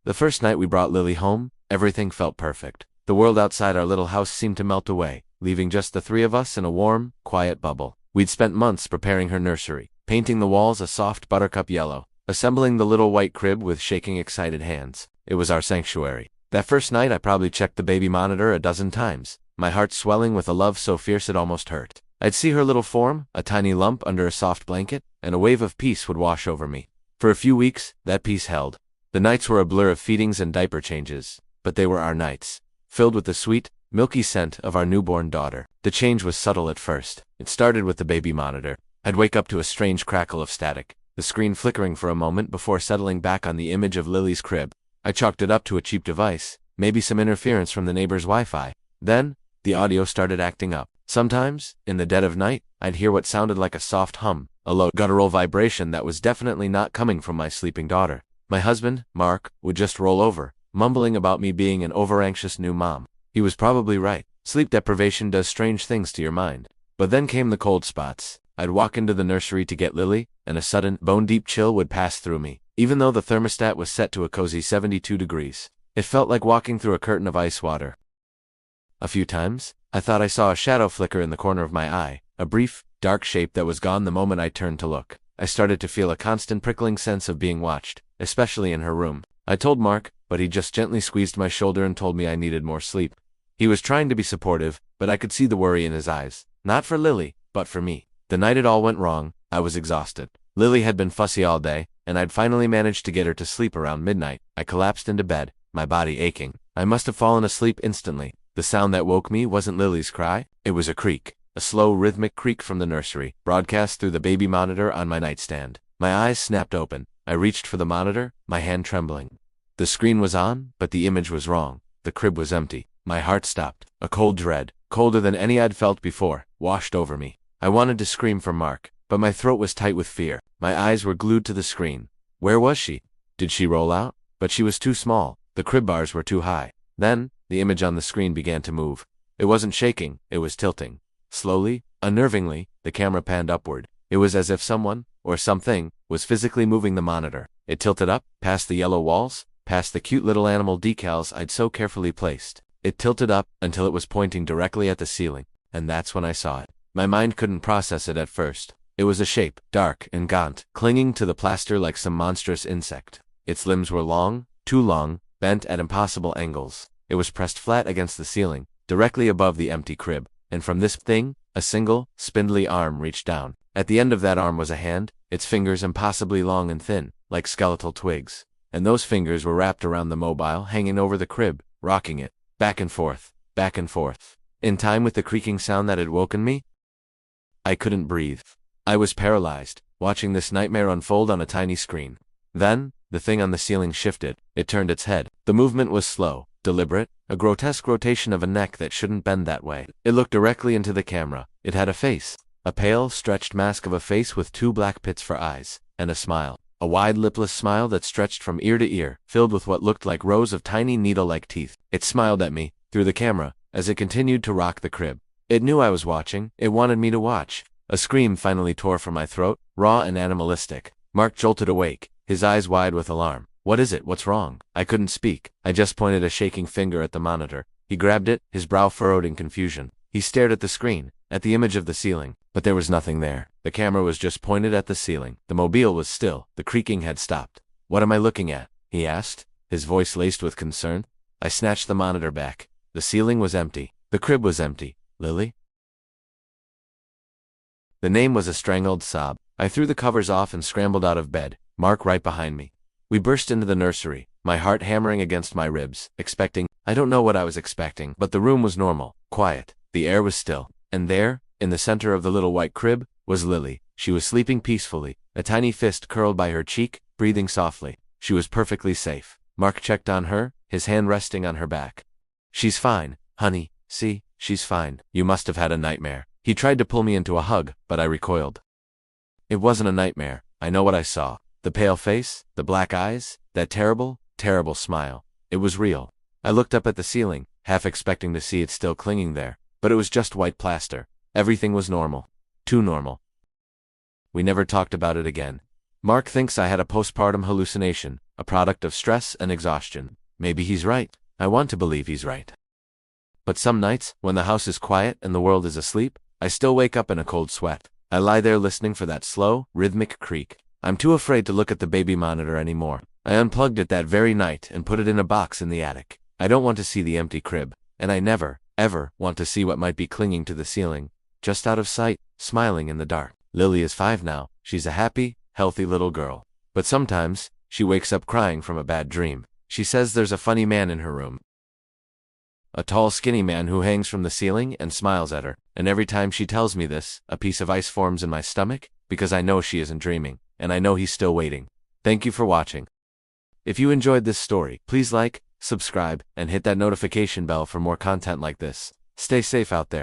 The first night we brought Lily home, everything felt perfect. The world outside our little house seemed to melt away, leaving just the three of us in a warm, quiet bubble. We'd spent months preparing her nursery, painting the walls a soft buttercup yellow, assembling the little white crib with shaking excited hands. It was our sanctuary. That first night I probably checked the baby monitor a dozen times, my heart swelling with a love so fierce it almost hurt. I'd see her little form, a tiny lump under a soft blanket, and a wave of peace would wash over me. For a few weeks, that peace held. The nights were a blur of feedings and diaper changes, but they were our nights, filled with the sweet, milky scent of our newborn daughter. The change was subtle at first. It started with the baby monitor. I'd wake up to a strange crackle of static, the screen flickering for a moment before settling back on the image of Lily's crib. I chalked it up to a cheap device, maybe some interference from the neighbor's Wi-Fi. Then, the audio started acting up. Sometimes, in the dead of night, I'd hear what sounded like a soft hum, a low guttural vibration that was definitely not coming from my sleeping daughter. My husband, Mark, would just roll over, mumbling about me being an over-anxious new mom. He was probably right. Sleep deprivation does strange things to your mind. But then came the cold spots. I'd walk into the nursery to get Lily, and a sudden, bone-deep chill would pass through me, even though the thermostat was set to a cozy 72 degrees. It felt like walking through a curtain of ice water. A few times, I thought I saw a shadow flicker in the corner of my eye, a brief, dark shape that was gone the moment I turned to look. I started to feel a constant prickling sense of being watched, especially in her room. I told Mark, but he just gently squeezed my shoulder and told me I needed more sleep. He was trying to be supportive, but I could see the worry in his eyes. Not for Lily, but for me. The night it all went wrong, I was exhausted. Lily had been fussy all day, and I'd finally managed to get her to sleep around midnight. I collapsed into bed, my body aching. I must have fallen asleep instantly. The sound that woke me wasn't Lily's cry, it was a creak. A slow, rhythmic creak from the nursery, broadcast through the baby monitor on my nightstand. My eyes snapped open. I reached for the monitor, my hand trembling. The screen was on, but the image was wrong. The crib was empty. My heart stopped. A cold dread, colder than any I'd felt before, washed over me. I wanted to scream for Mark, but my throat was tight with fear. My eyes were glued to the screen. Where was she? Did she roll out? But she was too small. The crib bars were too high. Then, the image on the screen began to move. It wasn't shaking, it was tilting. Slowly, unnervingly, the camera panned upward. It was as if someone, or something, was physically moving the monitor. It tilted up, past the yellow walls, past the cute little animal decals I'd so carefully placed. It tilted up until it was pointing directly at the ceiling, and that's when I saw it. My mind couldn't process it at first. It was a shape, dark and gaunt, clinging to the plaster like some monstrous insect. Its limbs were long, too long, bent at impossible angles. It was pressed flat against the ceiling, directly above the empty crib, and from this thing, a single, spindly arm reached down. At the end of that arm was a hand, its fingers impossibly long and thin, like skeletal twigs. And those fingers were wrapped around the mobile hanging over the crib, rocking it, back and forth, back and forth. In time with the creaking sound that had woken me, I couldn't breathe. I was paralyzed, watching this nightmare unfold on a tiny screen. Then, the thing on the ceiling shifted. It turned its head. The movement was slow, deliberate, a grotesque rotation of a neck that shouldn't bend that way. It looked directly into the camera. It had a face. A pale, stretched mask of a face with two black pits for eyes, and a smile. A wide, lipless smile that stretched from ear to ear, filled with what looked like rows of tiny needle-like teeth. It smiled at me, through the camera, as it continued to rock the crib. It knew I was watching. It wanted me to watch. A scream finally tore from my throat, raw and animalistic. Mark jolted awake, his eyes wide with alarm. What is it? What's wrong? I couldn't speak. I just pointed a shaking finger at the monitor. He grabbed it, his brow furrowed in confusion. He stared at the screen, at the image of the ceiling, but there was nothing there. The camera was just pointed at the ceiling. The mobile was still. The creaking had stopped. What am I looking at? He asked, his voice laced with concern. I snatched the monitor back. The ceiling was empty. The crib was empty. Lily? The name was a strangled sob. I threw the covers off and scrambled out of bed, Mark right behind me. We burst into the nursery, my heart hammering against my ribs, expecting, I don't know what I was expecting, but the room was normal, quiet, the air was still, and there, in the center of the little white crib, was Lily. She was sleeping peacefully, a tiny fist curled by her cheek, breathing softly. She was perfectly safe. Mark checked on her, his hand resting on her back. She's fine, honey, see, she's fine. You must have had a nightmare. He tried to pull me into a hug, but I recoiled. It wasn't a nightmare. I know what I saw. The pale face, the black eyes, that terrible, terrible smile. It was real. I looked up at the ceiling, half expecting to see it still clinging there, but it was just white plaster. Everything was normal. Too normal. We never talked about it again. Mark thinks I had a postpartum hallucination, a product of stress and exhaustion. Maybe he's right. I want to believe he's right. But some nights, when the house is quiet and the world is asleep, I still wake up in a cold sweat. I lie there listening for that slow, rhythmic creak. I'm too afraid to look at the baby monitor anymore. I unplugged it that very night and put it in a box in the attic. I don't want to see the empty crib, and I never, ever want to see what might be clinging to the ceiling, just out of sight, smiling in the dark. Lily is 5 now. She's a happy, healthy little girl. But sometimes, she wakes up crying from a bad dream. She says there's a funny man in her room. A tall, skinny man who hangs from the ceiling and smiles at her. And every time she tells me this, a piece of ice forms in my stomach, because I know she isn't dreaming, and I know he's still waiting. Thank you for watching. If you enjoyed this story, please like, subscribe, and hit that notification bell for more content like this. Stay safe out there.